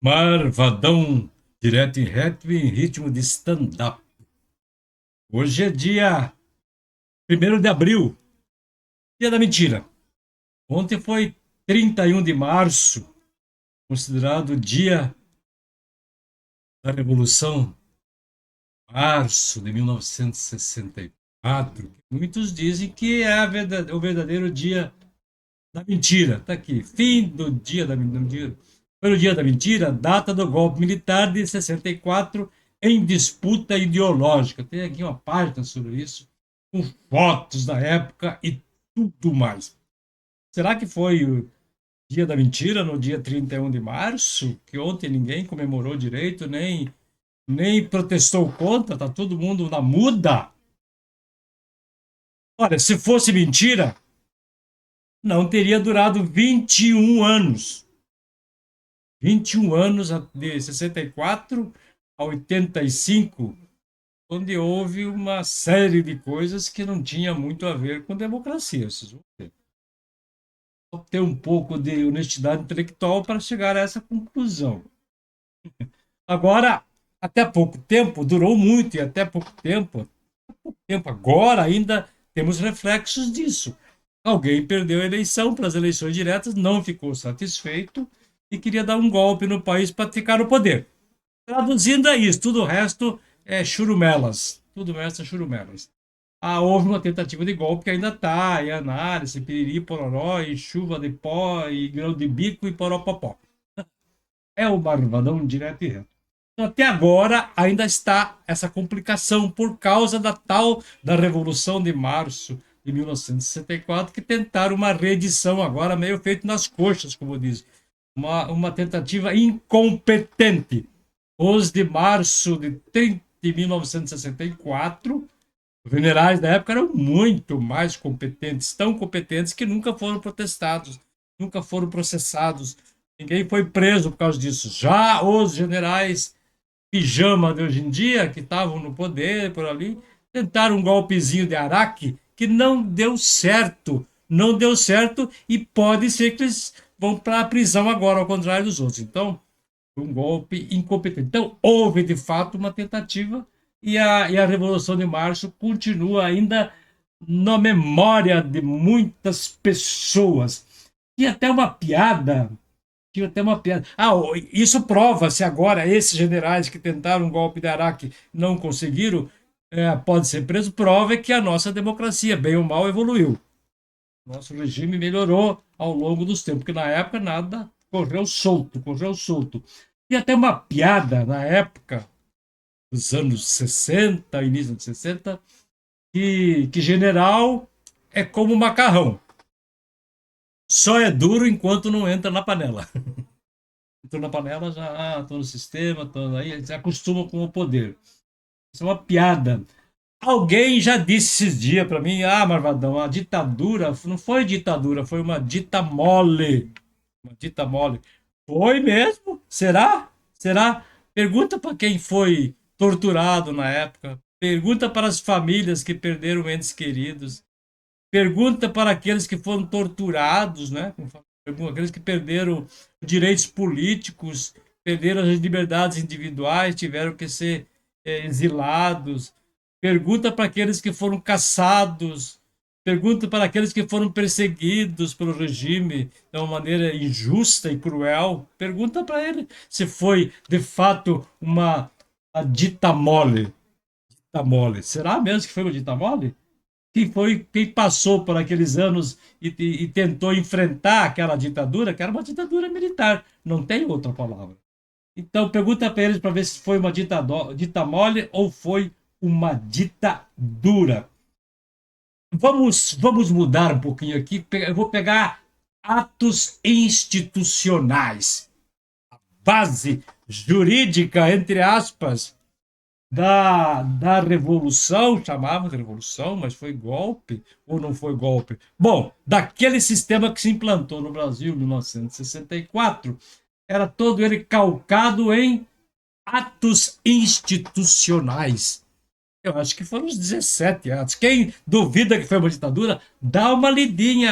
Marvadão, direto e reto em ritmo de stand-up. Hoje é dia 1º de abril, dia da mentira. Ontem foi 31 de março, considerado o dia da Revolução, março de 1964. Muitos dizem que é o verdadeiro dia da mentira. Está aqui, fim do dia da mentira. Foi o dia da mentira, data do golpe militar de 64 em disputa ideológica. Tem aqui uma página sobre isso, com fotos da época e tudo mais. Será que foi o dia da mentira no dia 31 de março? Que ontem ninguém comemorou direito, nem protestou contra, tá todo mundo na muda? Olha, se fosse mentira, não teria durado 21 anos. 21 anos de 64 a 85, onde houve uma série de coisas que não tinha muito a ver com democracia. Vocês vão ver. Vou ter um pouco de honestidade intelectual para chegar a essa conclusão. Agora, até pouco tempo, durou muito, e até pouco tempo agora ainda temos reflexos disso. Alguém perdeu a eleição para as eleições diretas, não ficou satisfeito e queria dar um golpe no país para ficar no poder. Traduzindo é isso, tudo o resto é churumelas. Tudo o resto é churumelas. Houve uma tentativa de golpe que ainda está em análise, piriri, pororó, e chuva de pó, e grão de bico e poropopó. É o marvadão direto e reto. Então, até agora ainda está essa complicação por causa da Revolução de Março de 1964, que tentaram uma reedição agora meio feito nas coxas, como diz. Uma tentativa incompetente. Os de março de 1964, os generais da época eram muito mais competentes, tão competentes que nunca foram protestados, nunca foram processados, ninguém foi preso por causa disso. Já os generais pijama de hoje em dia, que estavam no poder por ali, tentaram um golpezinho de Araque que não deu certo. Não deu certo e pode ser que eles vão para a prisão agora, ao contrário dos outros. Então, um golpe incompetente. Então, houve de fato uma tentativa e a Revolução de Março continua ainda na memória de muitas pessoas. E até uma piada. Tinha até uma piada. Isso prova se agora esses generais que tentaram um golpe de Araque não conseguiram, pode ser preso, prova que a nossa democracia, bem ou mal, evoluiu. Nosso regime melhorou ao longo dos tempos, porque na época nada correu solto, correu solto. E até uma piada na época, dos anos 60, início de 60, que general é como macarrão. Só é duro enquanto não entra na panela. Entrou na panela, já estou no sistema, tô aí, se acostuma com o poder. Isso é uma piada. Alguém já disse esses dias para mim, Marvadão, a ditadura não foi ditadura, foi uma dita mole. Uma dita mole. Foi mesmo? Será? Será? Pergunta para quem foi torturado na época. Pergunta para as famílias que perderam entes queridos. Pergunta para aqueles que foram torturados, né? Aqueles que perderam direitos políticos, perderam as liberdades individuais, tiveram que ser exilados. Pergunta para aqueles que foram caçados. Pergunta para aqueles que foram perseguidos pelo regime de uma maneira injusta e cruel. Pergunta para ele se foi, de fato, uma dita mole. Dita mole. Será mesmo que foi uma dita mole? Quem passou por aqueles anos e tentou enfrentar aquela ditadura, que era uma ditadura militar, não tem outra palavra. Então, pergunta para eles para ver se foi uma dita mole ou foi uma ditadura. Vamos mudar um pouquinho aqui. Eu vou pegar atos institucionais. A base jurídica, entre aspas, da revolução, chamava de revolução, mas foi golpe ou não foi golpe? Bom, daquele sistema que se implantou no Brasil em 1964, era todo ele calcado em atos institucionais. Eu acho que foram os 17 atos. Quem duvida que foi uma ditadura, dá uma lidinha.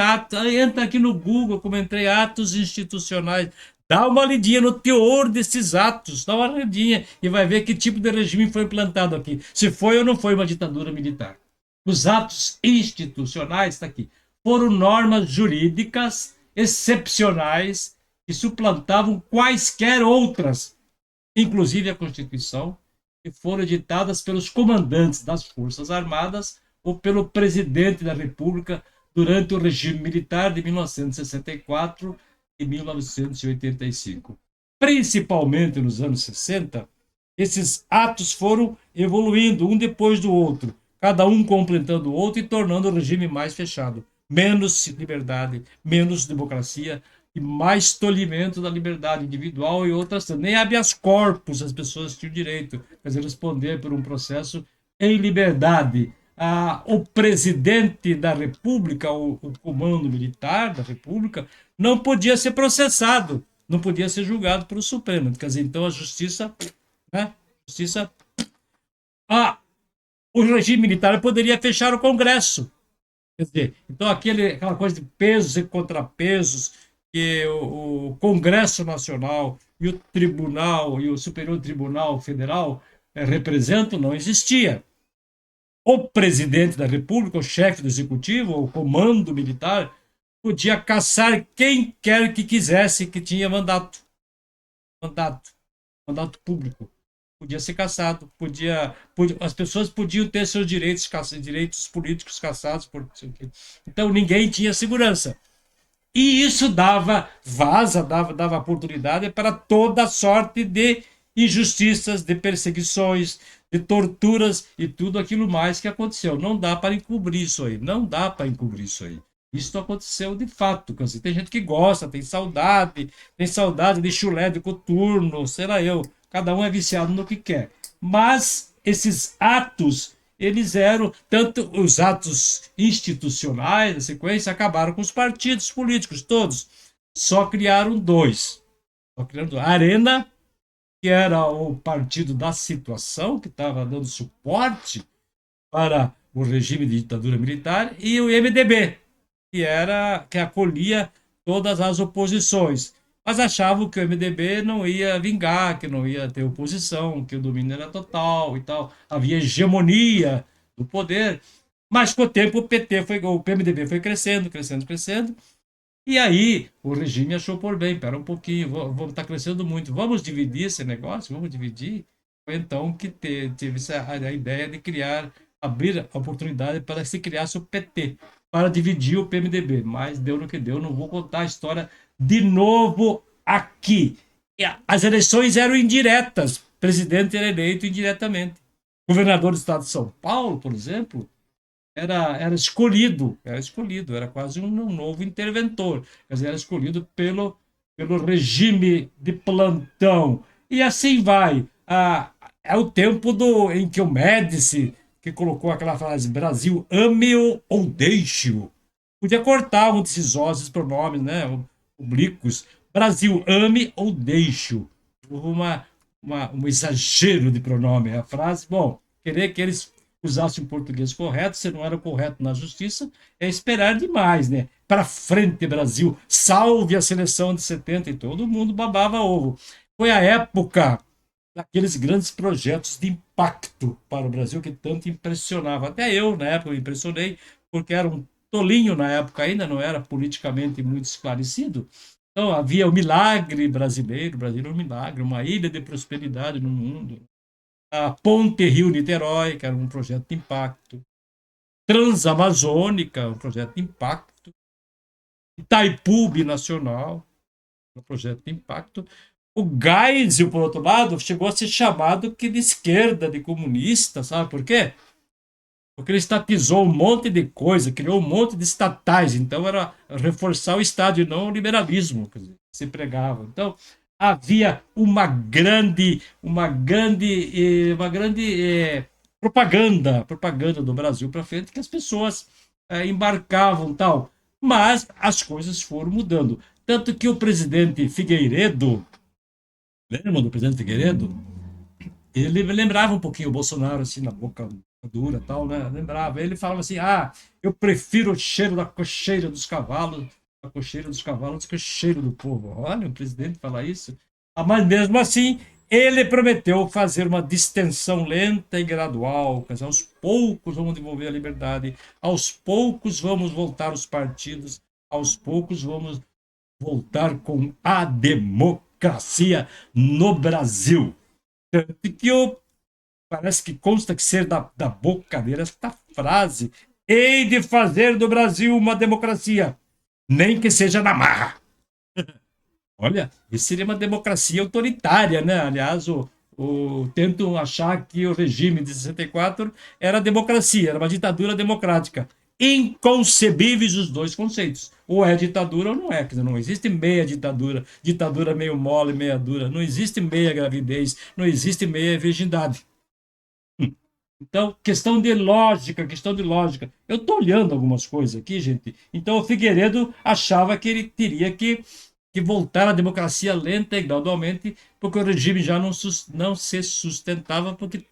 Entra aqui no Google, como entrei atos institucionais. Dá uma lidinha no teor desses atos, dá uma lidinha e vai ver que tipo de regime foi implantado aqui. Se foi ou não foi uma ditadura militar. Os atos institucionais, está aqui, foram normas jurídicas excepcionais que suplantavam quaisquer outras, inclusive a Constituição, que foram editadas pelos comandantes das Forças Armadas ou pelo presidente da República durante o regime militar de 1964 e 1985. Principalmente nos anos 60, esses atos foram evoluindo um depois do outro, cada um completando o outro e tornando o regime mais fechado. Menos liberdade, menos democracia e mais tolimento da liberdade individual e outras. Nem habeas corpus as pessoas tinham direito, quer dizer, responder por um processo em liberdade. O presidente da República, o comando militar da República, não podia ser processado, não podia ser julgado pelo Supremo. Quer dizer, então a justiça, né? Justiça. O regime militar poderia fechar o Congresso. Quer dizer, então aquela coisa de pesos e contrapesos que o Congresso Nacional e o Tribunal e o Superior Tribunal Federal representam não existia. O presidente da República, o chefe do executivo, o comando militar, podia caçar quem quer que quisesse que tinha mandato público. Podia ser caçado, as pessoas podiam ter seus direitos políticos caçados. Então ninguém tinha segurança. E isso dava oportunidade para toda sorte de injustiças, de perseguições, de torturas e tudo aquilo mais que aconteceu. Não dá para encobrir isso aí, não dá para encobrir isso aí. Isso aconteceu de fato. Tem gente que gosta, tem saudade de chulé, de coturno, sei lá eu. Cada um é viciado no que quer. Mas esses atos, eles eram, tanto os atos institucionais, na sequência, acabaram com os partidos políticos todos. Só criaram dois. A Arena, que era o partido da situação, que estava dando suporte para o regime de ditadura militar, e o MDB, que acolhia todas as oposições. Mas achavam que o MDB não ia vingar, que não ia ter oposição, que o domínio era total e tal. Havia hegemonia do poder. Mas com o tempo o PMDB foi crescendo, crescendo, crescendo. E aí o regime achou por bem, espera um pouquinho, vamos estar crescendo muito, vamos dividir esse negócio, vamos dividir. Foi então que teve a ideia de abrir a oportunidade para se criasse o PT, para dividir o PMDB. Mas deu no que deu, não vou contar a história de novo aqui. As eleições eram indiretas, o presidente era eleito indiretamente. O governador do estado de São Paulo, por exemplo, era escolhido, era quase um novo interventor, quer dizer, era escolhido pelo regime de plantão. E assim vai. É o tempo em que o Médici, que colocou aquela frase, Brasil, ame-o ou deixe-o. Podia cortar um desses ossos pronomes, né, oblíquos. Brasil, ame ou deixe-o. Um exagero de pronome. A frase, bom, querer que eles usassem o português correto, se não era correto na justiça, é esperar demais, né? Para frente, Brasil, salve a seleção de 70 e todo mundo babava ovo. Foi a época daqueles grandes projetos de impacto para o Brasil que tanto impressionava. Até eu, na época, me impressionei, porque era um tolinho na época ainda, não era politicamente muito esclarecido. Então, havia o milagre brasileiro, o Brasil era um milagre, uma ilha de prosperidade no mundo. A Ponte Rio-Niterói, que era um projeto de impacto. Transamazônica, um projeto de impacto. Itaipu Binacional, um projeto de impacto. O Geisel, por outro lado, chegou a ser chamado que de esquerda, de comunista, sabe por quê? Porque ele estatizou um monte de coisa, criou um monte de estatais, então era reforçar o Estado e não o liberalismo que se pregava. Então, havia uma grande propaganda do Brasil para frente que as pessoas embarcavam tal, mas as coisas foram mudando. Tanto que o presidente Figueiredo, lembra do presidente Figueiredo? Ele lembrava um pouquinho o Bolsonaro, assim, na boca dura tal, né? Lembrava. Ele falava assim, eu prefiro o cheiro da cocheira dos cavalos com o cheiro dos cavalos que o cheiro do povo. Olha, o presidente fala isso. Mas mesmo assim, ele prometeu fazer uma distensão lenta e gradual. Quer dizer, aos poucos vamos devolver a liberdade, aos poucos vamos voltar os partidos, aos poucos vamos voltar com a democracia no Brasil. Tanto que parece que consta que ser da boca dele esta frase: hei de fazer do Brasil uma democracia, nem que seja na marra. Olha, isso seria uma democracia autoritária, né? Aliás, tentam achar que o regime de 64 era democracia, era uma ditadura democrática. Inconcebíveis os dois conceitos. Ou é ditadura ou não é. Quer dizer, não existe meia ditadura, ditadura meio mole, meia dura. Não existe meia gravidez, não existe meia virgindade. Então, questão de lógica, questão de lógica. Eu estou olhando algumas coisas aqui, gente. Então, o Figueiredo achava que ele teria que voltar à democracia lenta e gradualmente, porque o regime já não se sustentava, porque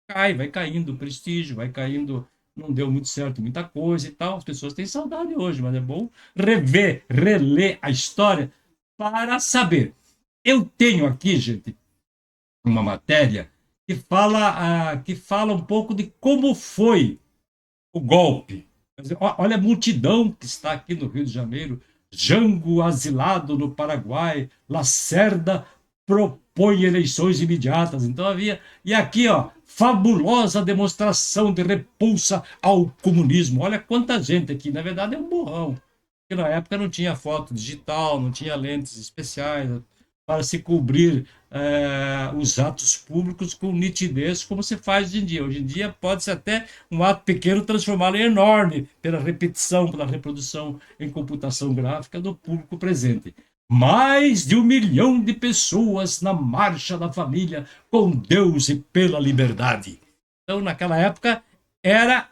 vai caindo o prestígio, vai caindo, não deu muito certo muita coisa e tal. As pessoas têm saudade hoje, mas é bom reler a história para saber. Eu tenho aqui, gente, uma matéria que fala um pouco de como foi o golpe. Olha a multidão que está aqui no Rio de Janeiro. Jango asilado no Paraguai, Lacerda propõe eleições imediatas. Então havia. E aqui, ó, fabulosa demonstração de repulsa ao comunismo. Olha quanta gente aqui. Na verdade, é um borrão. Porque na época não tinha foto digital, não tinha lentes especiais para se cobrir os atos públicos com nitidez, como se faz hoje em dia. Hoje em dia pode-se até um ato pequeno transformá-lo em enorme pela repetição, pela reprodução em computação gráfica do público presente. Mais de 1 milhão de pessoas na Marcha da Família com Deus e pela liberdade. Então, naquela época, era,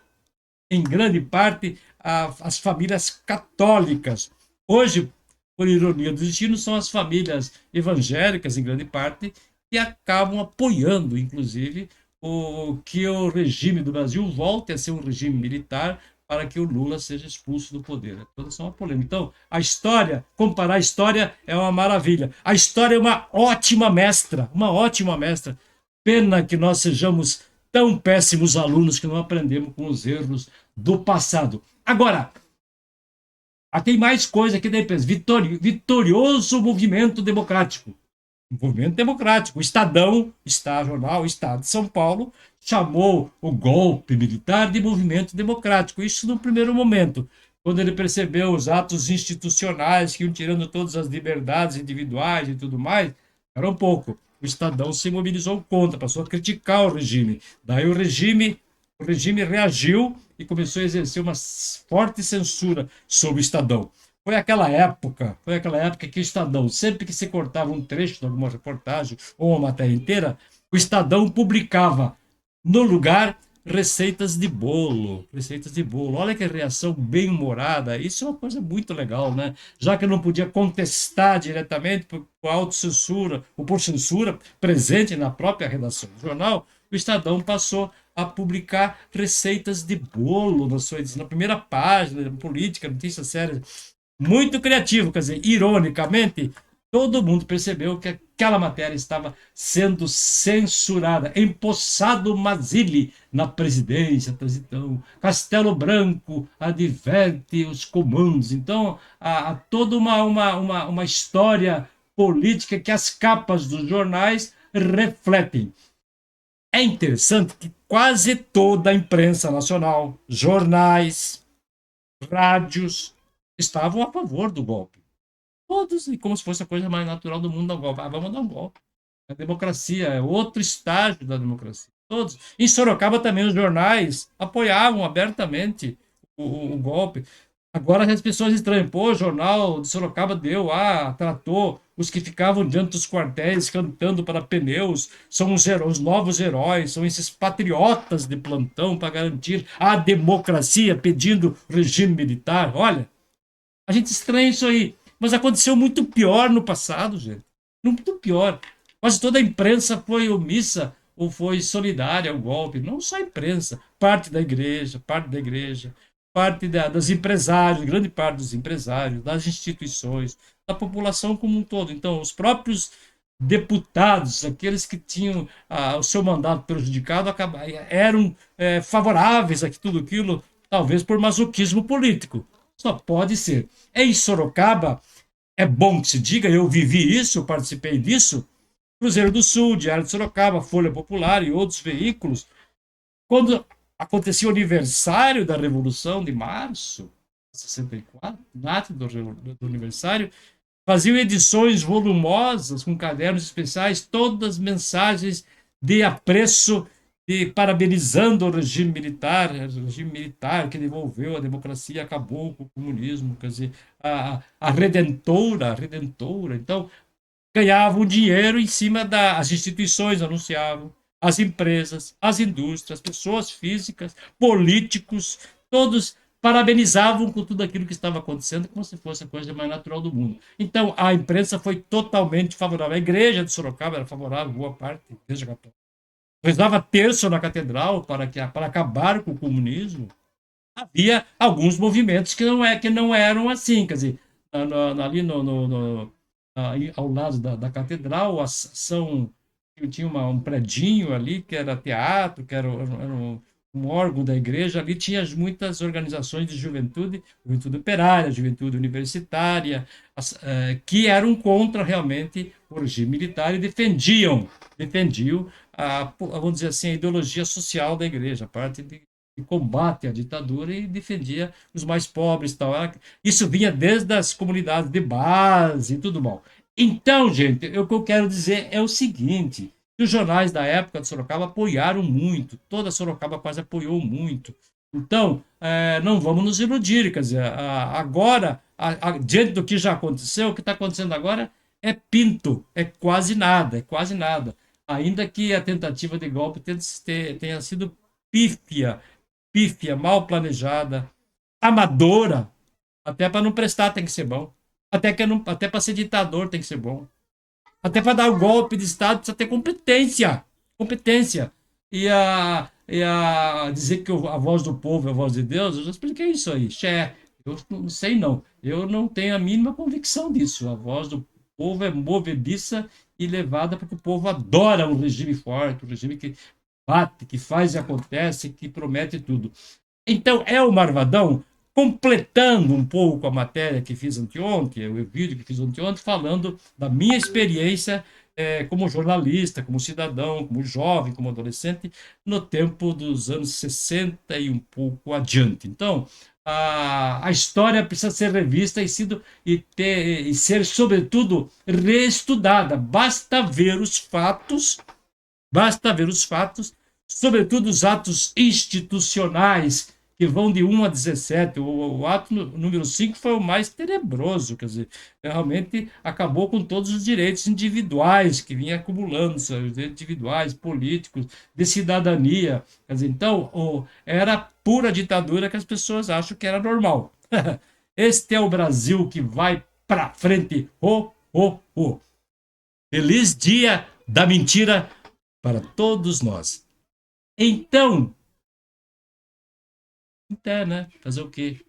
em grande parte, as famílias católicas. Hoje, por ironia do destino, são as famílias evangélicas, em grande parte, que acabam apoiando, inclusive, que o regime do Brasil volte a ser um regime militar para que o Lula seja expulso do poder. Toda essa é uma polêmica. Então, a história, comparar a história é uma maravilha. A história é uma ótima mestra, uma ótima mestra. Pena que nós sejamos tão péssimos alunos que não aprendemos com os erros do passado. Agora, tem mais coisa aqui daí, pensa. Vitorioso movimento democrático. Movimento democrático. O Estadão, jornal Estado de São Paulo, chamou o golpe militar de movimento democrático. Isso no primeiro momento, quando ele percebeu os atos institucionais que iam tirando todas as liberdades individuais e tudo mais, era um pouco. O Estadão se mobilizou contra, passou a criticar o regime. Daí o regime reagiu e começou a exercer uma forte censura sobre o Estadão. Foi aquela época que o Estadão, sempre que se cortava um trecho de alguma reportagem ou uma matéria inteira, o Estadão publicava no lugar receitas de bolo. Olha que reação bem-humorada. Isso é uma coisa muito legal, né? Já que não podia contestar diretamente por autocensura ou por censura presente na própria redação do jornal, o Estadão passou a publicar receitas de bolo na primeira página, política, notícias sérias. Muito criativo, quer dizer, ironicamente, todo mundo percebeu que aquela matéria estava sendo censurada. Empossado Mazzilli na presidência, transitão. Castelo Branco adverte os comandos. Então, há toda uma história política que as capas dos jornais refletem. É interessante que quase toda a imprensa nacional, jornais, rádios, estavam a favor do golpe. Todos, e como se fosse a coisa mais natural do mundo, dar um golpe. Vamos dar um golpe. A democracia é outro estágio da democracia. Todos. Em Sorocaba também os jornais apoiavam abertamente o golpe. Agora as pessoas estranham. Pô, o jornal de Sorocaba tratou os que ficavam diante dos quartéis cantando para pneus, são os novos heróis, são esses patriotas de plantão para garantir a democracia, pedindo regime militar. Olha, a gente estranha isso aí, mas aconteceu muito pior no passado, gente. Muito pior. Quase toda a imprensa foi omissa ou foi solidária ao golpe. Não só a imprensa, parte da igreja, parte das empresários, grande parte dos empresários, das instituições, da população como um todo. Então, os próprios deputados, aqueles que tinham o seu mandato prejudicado, eram favoráveis a tudo aquilo, talvez por masoquismo político. Só pode ser. Em Sorocaba, é bom que se diga, eu vivi isso, eu participei disso, Cruzeiro do Sul, Diário de Sorocaba, Folha Popular e outros veículos, quando acontecia o aniversário da Revolução de Março, 64, data do aniversário, faziam edições volumosas com cadernos especiais, todas mensagens de apreço, de parabenizando o regime militar que devolveu a democracia, acabou com o comunismo, quer dizer, a redentora. Então, ganhavam dinheiro em cima das instituições, anunciavam, as empresas, as indústrias, pessoas físicas, políticos, todos parabenizavam com tudo aquilo que estava acontecendo, como se fosse a coisa mais natural do mundo. Então, a imprensa foi totalmente favorável. A igreja de Sorocaba era favorável, boa parte, a igreja católica. Rezava terço na catedral para acabar com o comunismo. Havia alguns movimentos que não eram assim, quer dizer, ali ao lado da catedral, tinha um predinho ali que era teatro, que era um órgão da igreja, ali tinha muitas organizações de juventude operária, juventude universitária, que eram contra realmente o regime militar e defendiam vamos dizer assim, a ideologia social da igreja, a parte de combate à ditadura e defendia os mais pobres. Tal. Isso vinha desde as comunidades de base e tudo bom. Então, gente, o que eu quero dizer é o seguinte: os jornais da época de Sorocaba apoiaram muito, toda Sorocaba quase apoiou muito. Então, não vamos nos iludir, quer dizer, agora, diante do que já aconteceu, o que está acontecendo agora é pinto, é quase nada, é quase nada. Ainda que a tentativa de golpe tenha sido pífia, mal planejada, amadora, até para não prestar tem que ser bom. Até para ser ditador tem que ser bom. Até para dar o golpe de Estado precisa ter competência. Competência. E a dizer que a voz do povo é a voz de Deus, eu já expliquei isso aí. Eu não sei não. Eu não tenho a mínima convicção disso. A voz do povo é movediça e levada porque o povo adora um regime forte, um regime que bate, que faz e acontece, que promete tudo. Então, é o Marvadão completando um pouco a matéria que fiz anteontem, o vídeo que fiz anteontem, falando da minha experiência como jornalista, como cidadão, como jovem, como adolescente, no tempo dos anos 60 e um pouco adiante. Então, a história precisa ser revista e ser, sobretudo, reestudada. Basta ver os fatos, sobretudo os atos institucionais, que vão de 1 a 17. O ato número 5 foi o mais tenebroso, quer dizer, realmente acabou com todos os direitos individuais que vinha acumulando, os direitos individuais, políticos, de cidadania. Quer dizer, então, era pura ditadura que as pessoas acham que era normal. Este é o Brasil que vai para frente. Ho, ho, ho. Feliz dia da mentira para todos nós. Então, né? Fazer o quê?